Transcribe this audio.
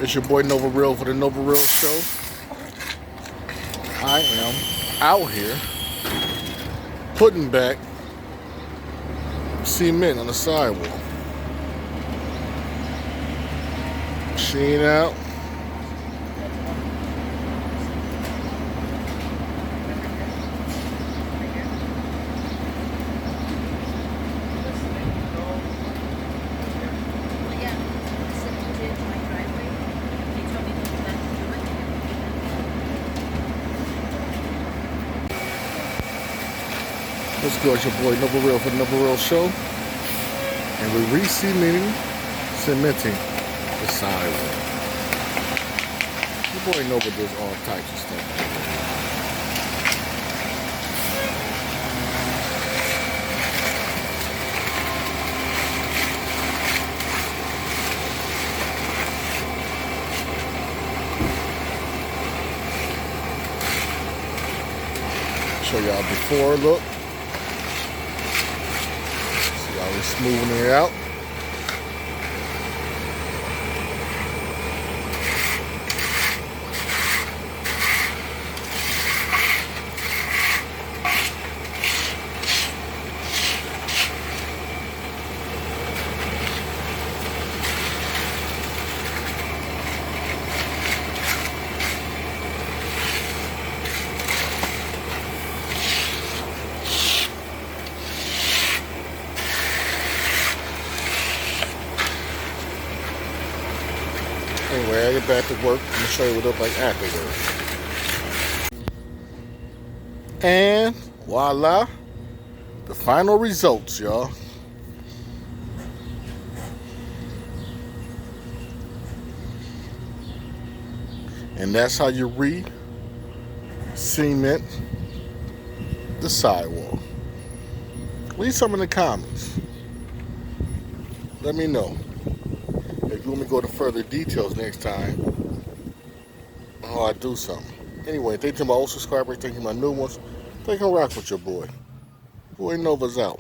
It's your boy Nova Real for the Nova Real Show. I am out here putting back cement on the sidewalk. Machine out. Let's go, it's your boy Nova Real for the Nova Real Show. And we're cementing the sidewalk. Your boy Nova does all types of stuff. Show y'all before look. See how we're smoothing it out. Anyway, I get back to work. I'm gonna show you what it looks like afterwards. And voila, the final results, y'all. And that's how you re-cement the sidewalk. Leave some in the comments. Let me know. If you want me to go to further details next time, oh, I do something. Anyway, thank you to my old subscribers, thank you to my new ones. Thank you, rock with your boy. Boy Nova's out.